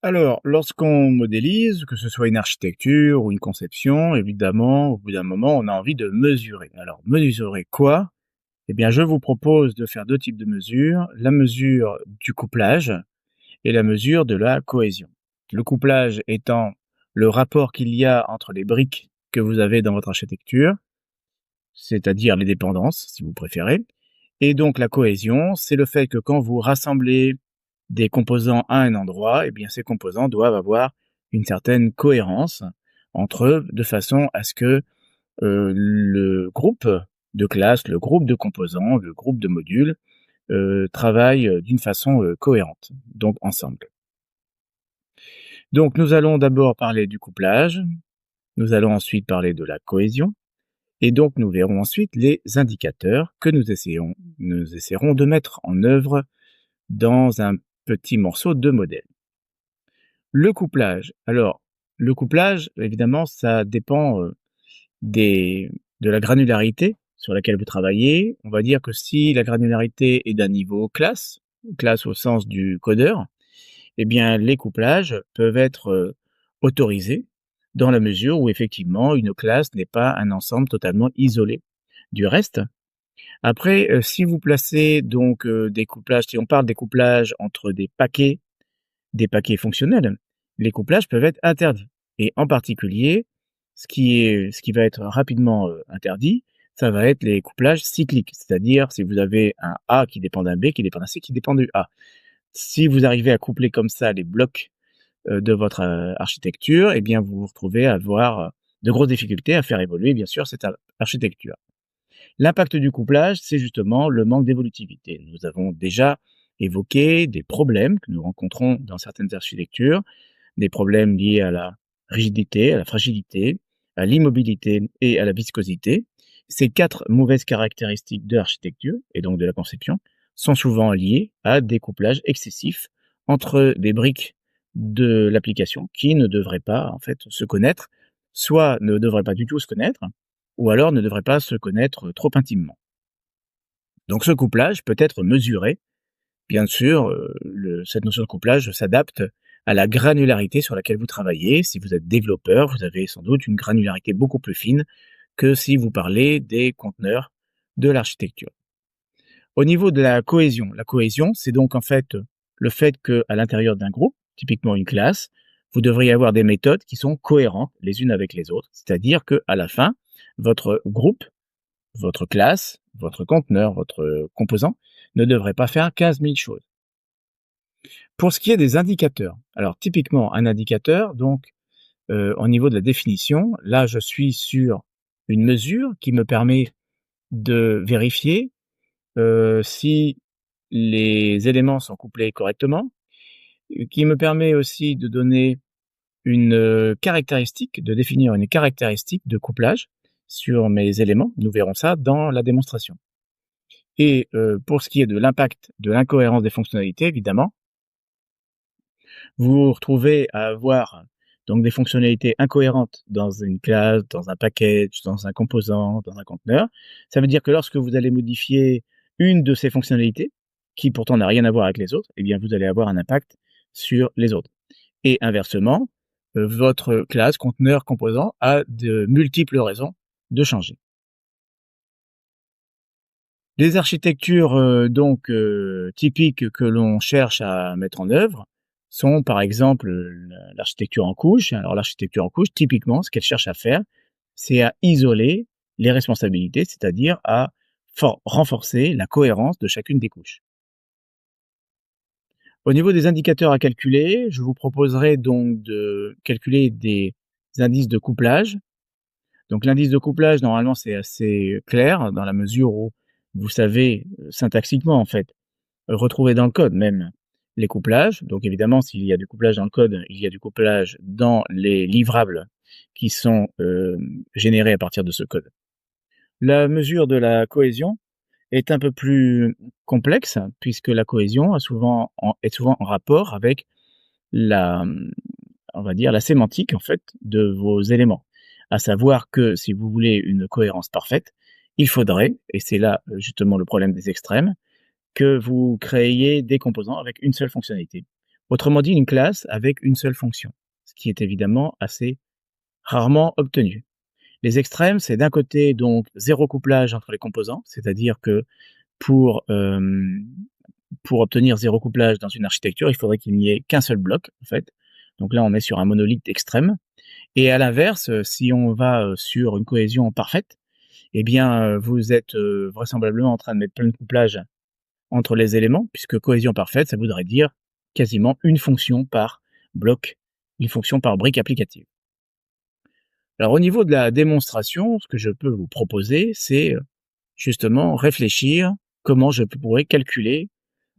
Alors, lorsqu'on modélise, que ce soit une architecture ou une conception, évidemment, au bout d'un moment, on a envie de mesurer. Alors, mesurer quoi? Eh bien, je vous propose de faire 2 types de mesures, la mesure du couplage et la mesure de la cohésion. Le couplage étant le rapport qu'il y a entre les briques que vous avez dans votre architecture, c'est-à-dire les dépendances, si vous préférez. Et donc la cohésion, c'est le fait que quand vous rassemblez des composants à un endroit, eh bien ces composants doivent avoir une certaine cohérence entre eux, de façon à ce que le groupe de classes, le groupe de composants, le groupe de modules travaillent d'une façon cohérente, donc ensemble. Donc nous allons d'abord parler du couplage, nous allons ensuite parler de la cohésion, et donc nous verrons ensuite les indicateurs que nous essaierons de mettre en œuvre dans un petit morceau de modèle. Le couplage. Alors, le couplage, évidemment, ça dépend de la granularité sur laquelle vous travaillez. On va dire que si la granularité est d'un niveau classe, classe au sens du codeur, eh bien, les couplages peuvent être autorisés dans la mesure où effectivement une classe n'est pas un ensemble totalement isolé du reste. Après, si vous placez donc des couplages, si on parle des couplages entre des paquets fonctionnels, les couplages peuvent être interdits. Et en particulier, ce qui va être rapidement interdit, ça va être les couplages cycliques. C'est-à-dire si vous avez un A qui dépend d'un B, qui dépend d'un C, qui dépend du A. Si vous arrivez à coupler comme ça les blocs de votre architecture, eh bien vous vous retrouvez à avoir de grosses difficultés à faire évoluer bien sûr cette architecture. L'impact du couplage, c'est justement le manque d'évolutivité. Nous avons déjà évoqué des problèmes que nous rencontrons dans certaines architectures, des problèmes liés à la rigidité, à la fragilité, à l'immobilité et à la viscosité. Ces 4 mauvaises caractéristiques de l'architecture et donc de la conception sont souvent liées à des couplages excessifs entre des briques de l'application qui ne devraient pas en fait se connaître, soit ne devraient pas du tout se connaître, ou alors ne devraient pas se connaître trop intimement. Donc ce couplage peut être mesuré. Bien sûr, cette notion de couplage s'adapte à la granularité sur laquelle vous travaillez. Si vous êtes développeur, vous avez sans doute une granularité beaucoup plus fine que si vous parlez des conteneurs de l'architecture. Au niveau de la cohésion, c'est donc en fait le fait qu'à l'intérieur d'un groupe, typiquement une classe, vous devriez avoir des méthodes qui sont cohérentes les unes avec les autres. C'est-à-dire qu'à la fin, votre groupe, votre classe, votre conteneur, votre composant ne devrait pas faire 15 000 choses. Pour ce qui est des indicateurs, alors typiquement un indicateur, donc au niveau de la définition, là je suis sur une mesure qui me permet de vérifier si les éléments sont couplés correctement, qui me permet aussi de donner une caractéristique, de définir une caractéristique de couplage sur mes éléments. Nous verrons ça dans la démonstration. Et pour ce qui est de l'impact de l'incohérence des fonctionnalités, évidemment, vous vous retrouvez à avoir donc des fonctionnalités incohérentes dans une classe, dans un package, dans un composant, dans un conteneur. Ça veut dire que lorsque vous allez modifier une de ces fonctionnalités, qui pourtant n'a rien à voir avec les autres, eh bien vous allez avoir un impact sur les autres. Et inversement, votre classe, conteneur, composant a de multiples raisons de changer. Les architectures typiques que l'on cherche à mettre en œuvre sont par exemple l'architecture en couche. Alors l'architecture en couche, typiquement, ce qu'elle cherche à faire, c'est à isoler les responsabilités, c'est-à-dire à renforcer la cohérence de chacune des couches. Au niveau des indicateurs à calculer, je vous proposerai donc de calculer des indices de couplage. Donc l'indice de couplage, normalement, c'est assez clair dans la mesure où vous savez syntaxiquement en fait retrouver dans le code même les couplages. Donc évidemment, s'il y a du couplage dans le code, il y a du couplage dans les livrables qui sont générés à partir de ce code. La mesure de la cohésion est un peu plus complexe puisque la cohésion est souvent en rapport avec la, on va dire, la sémantique en fait de vos éléments. À savoir que si vous voulez une cohérence parfaite, il faudrait, et c'est là justement le problème des extrêmes, que vous créiez des composants avec une seule fonctionnalité. Autrement dit, une classe avec une seule fonction, ce qui est évidemment assez rarement obtenu. Les extrêmes, c'est d'un côté donc zéro couplage entre les composants, c'est-à-dire que pour, pour obtenir zéro couplage dans une architecture, il faudrait qu'il n'y ait qu'un seul bloc, en fait. Donc là, on est sur un monolithe extrême. Et à l'inverse, si on va sur une cohésion parfaite, eh bien, vous êtes vraisemblablement en train de mettre plein de couplages entre les éléments, puisque cohésion parfaite, ça voudrait dire quasiment une fonction par bloc, une fonction par brique applicative. Alors au niveau de la démonstration, ce que je peux vous proposer, c'est justement réfléchir comment je pourrais calculer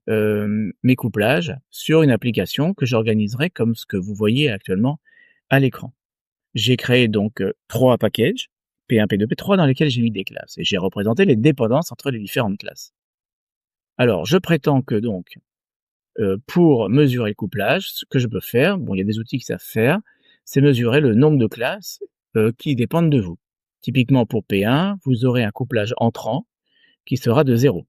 mes couplages sur une application que j'organiserai comme ce que vous voyez actuellement à l'écran. J'ai créé donc 3 packages, P1, P2, P3, dans lesquels j'ai mis des classes et j'ai représenté les dépendances entre les différentes classes. Alors, je prétends que donc, pour mesurer le couplage, ce que je peux faire, bon, il y a des outils qui savent faire, c'est mesurer le nombre de classes qui dépendent de vous. Typiquement pour P1, vous aurez un couplage entrant qui sera de 0.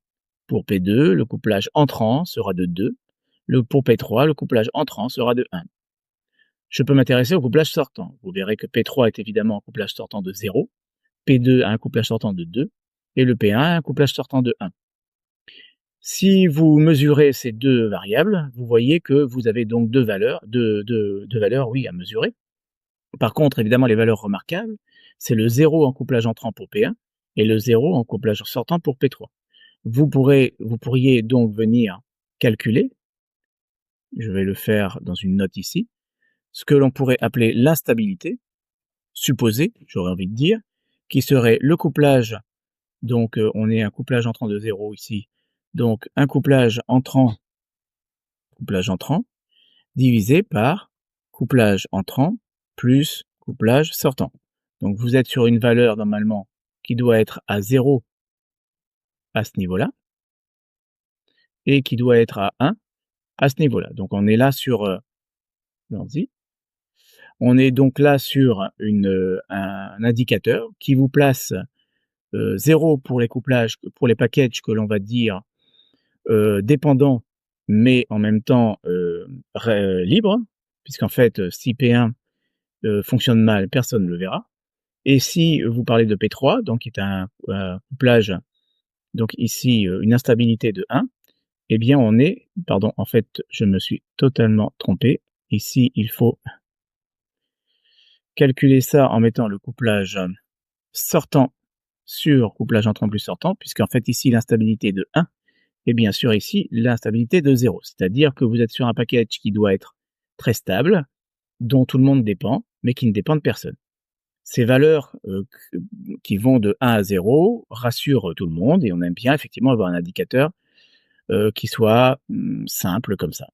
Pour P2, le couplage entrant sera de 2. Pour P3, le couplage entrant sera de 1. Je peux m'intéresser au couplage sortant. Vous verrez que P3 est évidemment un couplage sortant de 0, P2 a un couplage sortant de 2, et le P1 a un couplage sortant de 1. Si vous mesurez ces deux variables, vous voyez que vous avez donc deux valeurs, oui, à mesurer. Par contre, évidemment, les valeurs remarquables, c'est le 0 en couplage entrant pour P1 et le 0 en couplage sortant pour P3. Vous pourriez donc venir calculer, je vais le faire dans une note ici, ce que l'on pourrait appeler l'instabilité, supposée, j'aurais envie de dire, qui serait le couplage, donc on est un couplage entrant de 0 ici, donc un couplage entrant, divisé par couplage entrant plus couplage sortant. Donc vous êtes sur une valeur normalement qui doit être à 0 à ce niveau-là, et qui doit être à 1 à ce niveau-là. Donc on est là sur, on est donc là sur un indicateur qui vous place 0 pour les couplages, pour les packages que l'on va dire dépendants, mais en même temps libres, puisqu'en fait, si P1 fonctionne mal, personne ne le verra. Et si vous parlez de P3, donc qui est un couplage, donc ici une instabilité de 1, eh bien on est, pardon, en fait je me suis totalement trompé. Ici il faut calculer ça en mettant le couplage sortant sur couplage entrant plus sortant, puisqu'en fait ici l'instabilité est de 1, et bien sûr ici l'instabilité de 0. C'est-à-dire que vous êtes sur un package qui doit être très stable, dont tout le monde dépend, mais qui ne dépend de personne. Ces valeurs qui vont de 1 à 0 rassurent tout le monde, et on aime bien effectivement avoir un indicateur qui soit simple comme ça.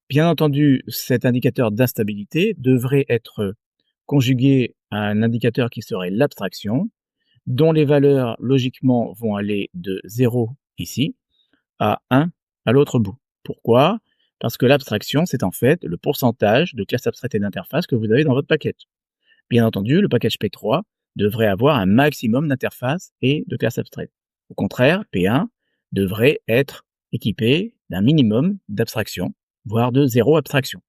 Bien entendu, cet indicateur d'instabilité devrait être conjugué à un indicateur qui serait l'abstraction, dont les valeurs logiquement vont aller de 0 ici à 1 à l'autre bout. Pourquoi? Parce que l'abstraction, c'est en fait le pourcentage de classes abstraites et d'interfaces que vous avez dans votre package. Bien entendu, le package P3 devrait avoir un maximum d'interfaces et de classes abstraites. Au contraire, P1 devrait être équipé d'un minimum d'abstraction, voire de zéro abstraction.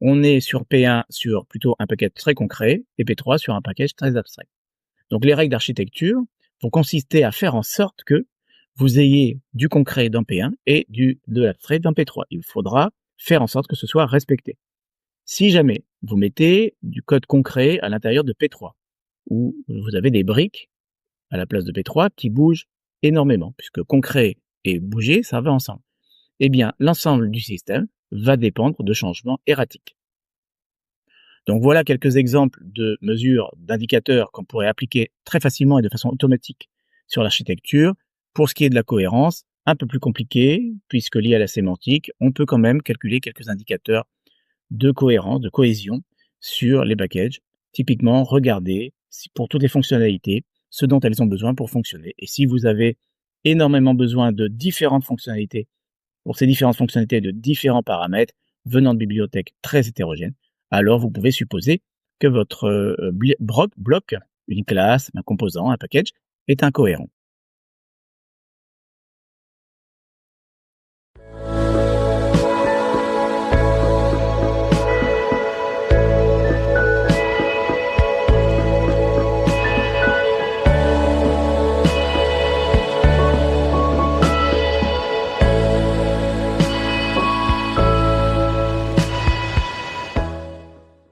On est sur P1 sur plutôt un package très concret et P3 sur un package très abstrait. Donc les règles d'architecture vont consister à faire en sorte que vous ayez du concret dans P1 et de l'abstrait dans P3. Il faudra faire en sorte que ce soit respecté. Si jamais vous mettez du code concret à l'intérieur de P3, où vous avez des briques à la place de P3 qui bougent énormément, puisque concret et bouger, ça va ensemble, eh bien l'ensemble du système va dépendre de changements erratiques. Donc voilà quelques exemples de mesures, d'indicateurs qu'on pourrait appliquer très facilement et de façon automatique sur l'architecture. Pour ce qui est de la cohérence, un peu plus compliqué, puisque lié à la sémantique, on peut quand même calculer quelques indicateurs de cohérence, de cohésion sur les packages. Typiquement, regardez pour toutes les fonctionnalités, ce dont elles ont besoin pour fonctionner. Et si vous avez énormément besoin de différentes fonctionnalités, pour ces différentes fonctionnalités de différents paramètres venant de bibliothèques très hétérogènes, alors vous pouvez supposer que votre bloc, une classe, un composant, un package, est incohérent.